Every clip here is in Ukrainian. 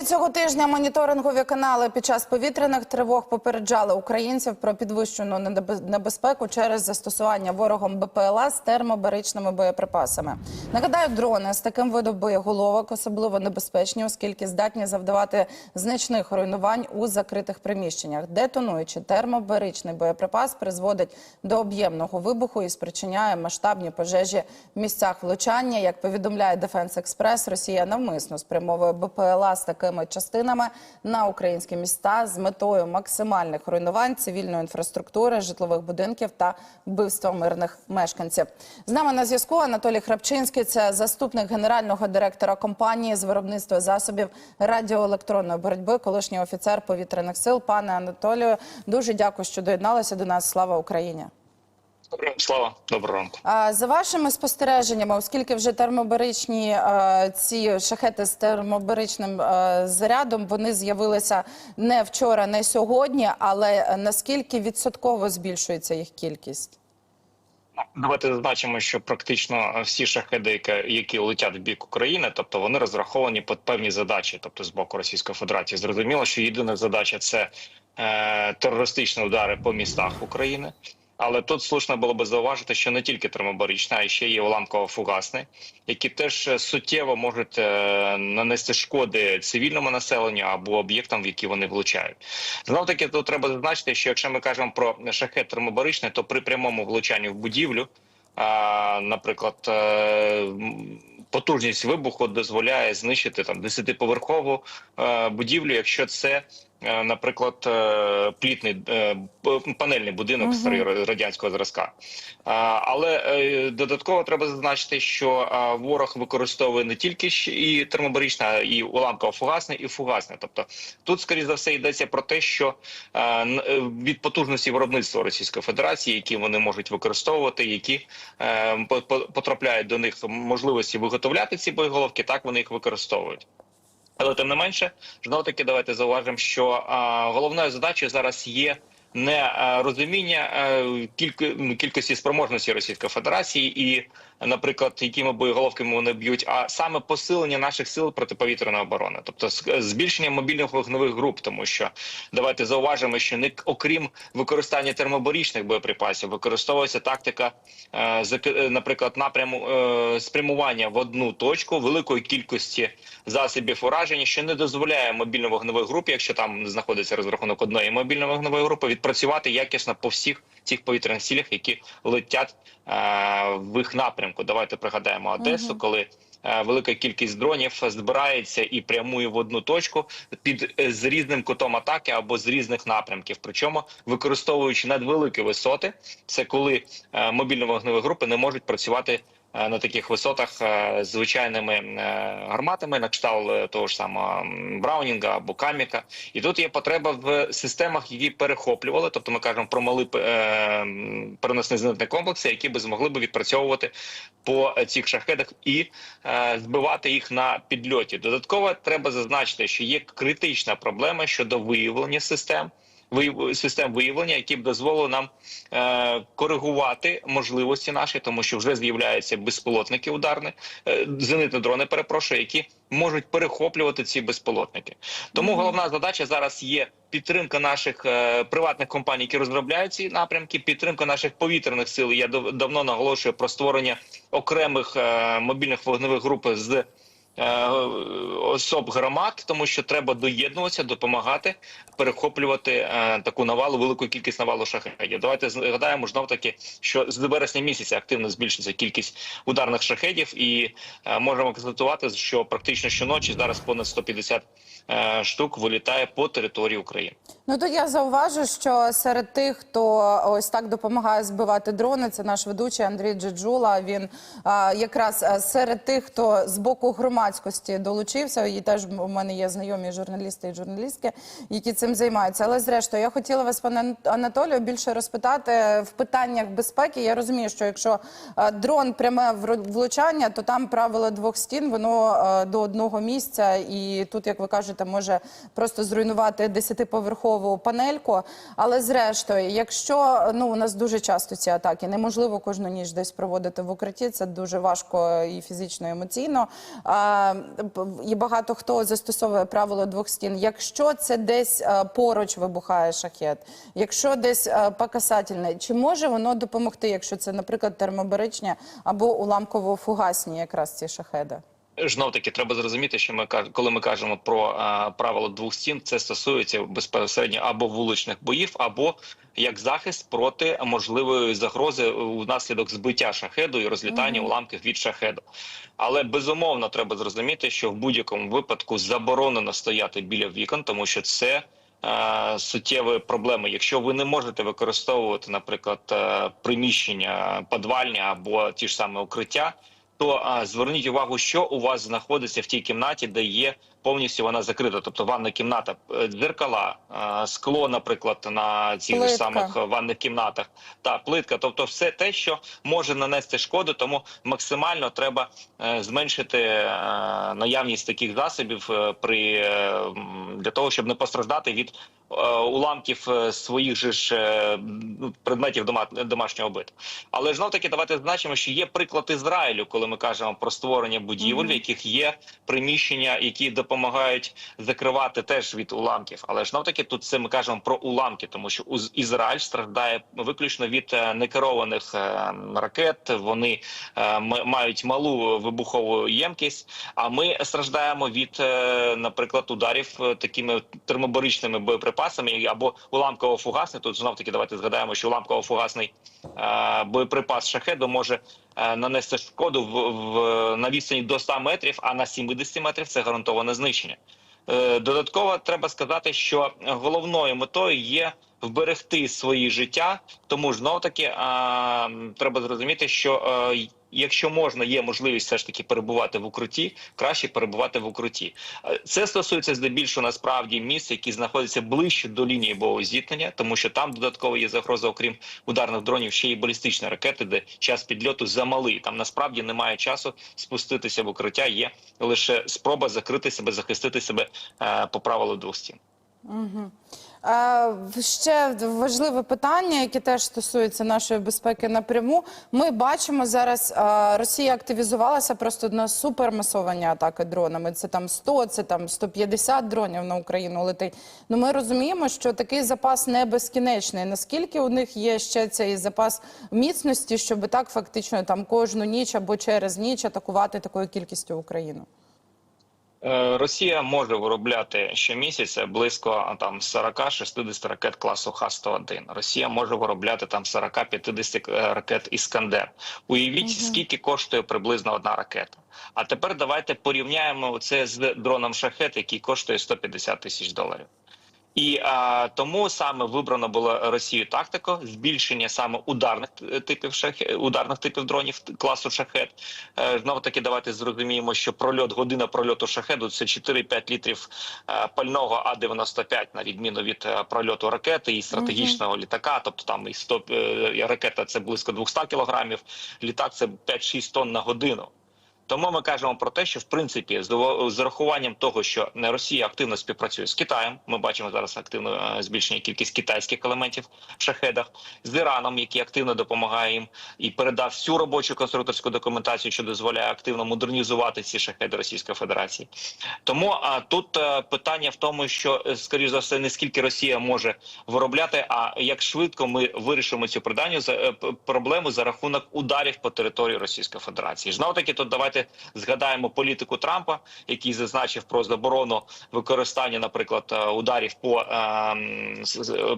цього тижня моніторингові канали під час повітряних тривог попереджали українців про підвищену небезпеку через застосування ворогом БПЛА з термобаричними боєприпасами. Нагадаю, дрони з таким видом боєголовок особливо небезпечні, оскільки здатні завдавати значних руйнувань у закритих приміщеннях. Детонуючи термобаричний боєприпас призводить до об'ємного вибуху і спричиняє масштабні пожежі в місцях влучання. Як повідомляє Defense Express, Росія навмисно спрямовує БПЛА з такими частинами на українські міста з метою максимальних руйнувань цивільної інфраструктури, житлових будинків та вбивства мирних мешканців. З нами на зв'язку Анатолій Храпчинський, це заступник генерального директора компанії з виробництва засобів радіоелектронної боротьби, колишній офіцер повітряних сил. Пане Анатолію, дуже дякую, що доєдналися до нас. Слава Україні! Слава, доброго ранку. За вашими спостереженнями, оскільки вже термобаричні ці шахеди з термобаричним зарядом, вони з'явилися не вчора, не сьогодні, але наскільки відсотково збільшується їх кількість? Давайте зазначимо, що практично всі шахеди, які летять в бік України, тобто вони розраховані під певні задачі, тобто з боку Російської Федерації. Зрозуміло, що єдина задача – це терористичні удари по містах України. Але тут слушно було би зауважити, що не тільки термобаричні, а ще є уламково-фугасні, які теж суттєво можуть нанести шкоди цивільному населенню або об'єктам, в які вони влучають. Знов-таки тут треба зазначити, що якщо ми кажемо про шахед термобаричний, то при прямому влучанні в будівлю, наприклад, потужність вибуху дозволяє знищити там 10-поверхову будівлю, якщо це, наприклад, плітний панельний будинок старий радянського зразка. Але додатково треба зазначити, що ворог використовує не тільки і термобаричне, а і уламково-фугасне, і фугасне. Тобто тут, скоріш за все, йдеться про те, що від потужності виробництва Російської Федерації, які вони можуть використовувати, які потрапляють до них можливості виготовляти ці боєголовки, так вони їх використовують. Але тим не менше, знову-таки давайте зауважимо, що головною задачею зараз є не розуміння кількості спроможності Російської Федерації і, наприклад, якими боєголовками вони б'ють, а саме посилення наших сил протиповітряної оборони. Тобто збільшення мобільних вогневих груп, тому що давайте зауважимо, що не окрім використання термобаричних боєприпасів, використовується тактика, наприклад, напряму спрямування в одну точку великої кількості засобів ураження, що не дозволяє мобільно-вогневій групі, якщо там знаходиться розрахунок одної мобільно-вогневої групи, відпрацювати якісно по всіх цих повітряних цілях, які летять в їх напрямку. Давайте пригадаємо Одесу, коли велика кількість дронів збирається і прямує в одну точку з різним кутом атаки або з різних напрямків. Причому використовуючи надвеликі висоти, це коли мобільно-вогневі групи не можуть працювати на таких висотах звичайними гарматами, на кшталт того ж самого Браунінга або Каміка. І тут є потреба в системах, які перехоплювали, тобто ми кажемо про малі переносні зенітні комплекси, які би змогли б відпрацьовувати по цих шахедах і збивати їх на підльоті. Додатково треба зазначити, що є критична проблема щодо виявлення систем виявлення, які б дозволили нам коригувати можливості наші, тому що вже з'являються безпілотники ударні, зенітні дрони, перепрошую, які можуть перехоплювати ці безпілотники. Тому головна задача зараз є підтримка наших приватних компаній, які розробляють ці напрямки, підтримка наших повітряних сил. Я давно наголошую про створення окремих мобільних вогневих груп з особ громад, тому що треба доєднуватися, допомагати перехоплювати таку навалу, велику кількість навалу шахедів. Давайте згадаємо, знов-таки, що з вересня місяця активно збільшується кількість ударних шахедів і можемо констатувати, що практично щоночі зараз понад 150 штук вилітає по території України. Ну, то я зауважу, що серед тих, хто ось так допомагає збивати дрони, це наш ведучий Андрій Джеджула. Він якраз серед тих, хто з боку громадськості долучився, і теж у мене є знайомі журналісти і журналістки, які цим займаються. Але зрештою, я хотіла вас, пане Анатолію, більше розпитати в питаннях безпеки. Я розумію, що якщо дрон пряме влучання, то там правило двох стін, воно до одного місця, і тут, як ви кажете, може просто зруйнувати 10-поверхову вибухову панельку. Але зрештою, якщо у нас дуже часто ці атаки, неможливо кожну ніч десь проводити в укритті, це дуже важко і фізично, і емоційно. І багато хто застосовує правило двох стін. Якщо це десь поруч вибухає шахет, якщо десь по касательній, чи може воно допомогти, якщо це, наприклад, термобаричні або уламково-фугасні якраз ці шахеди? Знов-таки, треба зрозуміти, що коли ми кажемо про правило двох стін, це стосується безпосередньо або вуличних боїв, або як захист проти можливої загрози внаслідок збиття шахеду і розлітання уламків від шахеду. Але безумовно треба зрозуміти, що в будь-якому випадку заборонено стояти біля вікон, тому що це суттєві проблеми. Якщо ви не можете використовувати, наприклад, приміщення підвальні або ті ж самі укриття, то зверніть увагу, що у вас знаходиться в тій кімнаті, де є повністю вона закрита. Тобто ванна кімната, дзеркала, скло, наприклад, на цих ж самих ванних кімнатах, та плитка. Тобто все те, що може нанести шкоду, тому максимально треба зменшити наявність таких засобів для того, щоб не постраждати від уламків своїх же ж предметів домашнього биту. Але знов-таки давайте зазначимо, що є приклад Ізраїлю, коли ми кажемо про створення будівель, в яких є приміщення, які допомагають закривати теж від уламків. Але знов-таки тут це ми кажемо про уламки, тому що Ізраїль страждає виключно від некерованих ракет, вони мають малу вибухову ємкість, а ми страждаємо від, наприклад, ударів такими термобаричними боєприпасами або уламково-фугасний. Тут знов-таки давайте згадаємо, що уламково-фугасний боєприпас шахеду може нанести шкоду на відстані до 100 метрів, а на 70 метрів це гарантоване знищення. Додатково треба сказати, що головною метою є вберегти свої життя, тому знов-таки треба зрозуміти, що якщо можна, є можливість все ж таки перебувати в укритті, краще перебувати в укритті. Це стосується здебільшого насправді місць, які знаходяться ближче до лінії бойового зіткнення, тому що там додатково є загроза, окрім ударних дронів, ще й балістичні ракети, де час підльоту замалий. Там насправді немає часу спуститися в укриття, є лише спроба закрити себе, захистити себе по правилу двох стін. Ще важливе питання, яке теж стосується нашої безпеки напряму. Ми бачимо зараз, Росія активізувалася просто на супермасовані атаки дронами. Це там 100, це там 150 дронів на Україну летить. Ну, ми розуміємо, що такий запас не безкінечний. Наскільки у них є ще цей запас міцності, щоб так фактично там кожну ніч або через ніч атакувати такою кількістю Україну? Росія може виробляти щомісяця близько 40-60 ракет класу Х-101. Росія може виробляти 40-50 ракет «Іскандер». Уявіть, скільки коштує приблизно одна ракета. А тепер давайте порівняємо це з дроном «Шахед», який коштує $150 тисяч. І тому саме вибрано було Росією тактику збільшення саме ударних типів дронів класу «Шахед». Знову таки давайте зрозуміємо, що година прольоту «Шахеду» – це 4-5 літрів пального А-95, на відміну від прольоту ракети і стратегічного літака. Тобто там ракета – це близько 200 кілограмів, літак – це 5-6 тонн на годину. Тому ми кажемо про те, що в принципі з урахуванням того, що Росія активно співпрацює з Китаєм, ми бачимо зараз активно збільшення кількість китайських елементів в шахедах, з Іраном, який активно допомагає їм і передав всю робочу конструкторську документацію, що дозволяє активно модернізувати ці шахеди Російської Федерації. Тому тут питання в тому, що, скоріш за все, не скільки Росія може виробляти, а як швидко ми вирішимо цю проблему за рахунок ударів по території Російської Федерації. Знову-таки тут давайте згадаємо політику Трампа, який зазначив про заборону використання, наприклад, ударів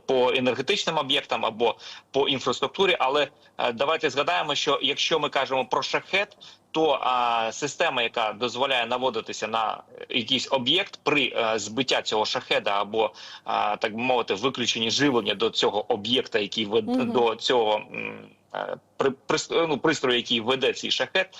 по енергетичним об'єктам або по інфраструктурі. Але давайте згадаємо, що якщо ми кажемо про шахед, то система, яка дозволяє наводитися на якийсь об'єкт при збиття цього шахеда або, так би мовити, виключенні живлення до цього об'єкта, який до цього пристрою, який веде цей шахет,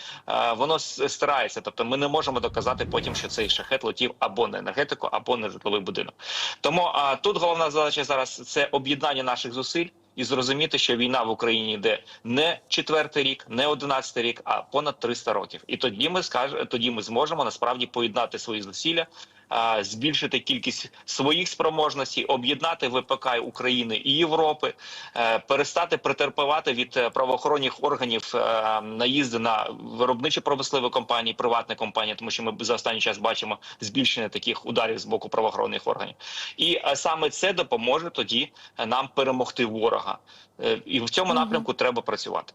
воно стирається. Тобто ми не можемо доказати потім, що цей шахет летів або на енергетику, або на житловий будинок. Тому тут головна задача зараз – це об'єднання наших зусиль і зрозуміти, що війна в Україні йде не 4-й рік, не 11-й рік, а понад 300 років. І тоді ми зможемо насправді поєднати свої зусилля збільшити кількість своїх спроможностей, об'єднати ВПК України і Європи, перестати претерпівати від правоохоронних органів наїзди на виробничі промислові компанії, приватні компанії, тому що ми за останній час бачимо збільшення таких ударів з боку правоохоронних органів. І саме це допоможе тоді нам перемогти ворога. І в цьому напрямку треба працювати.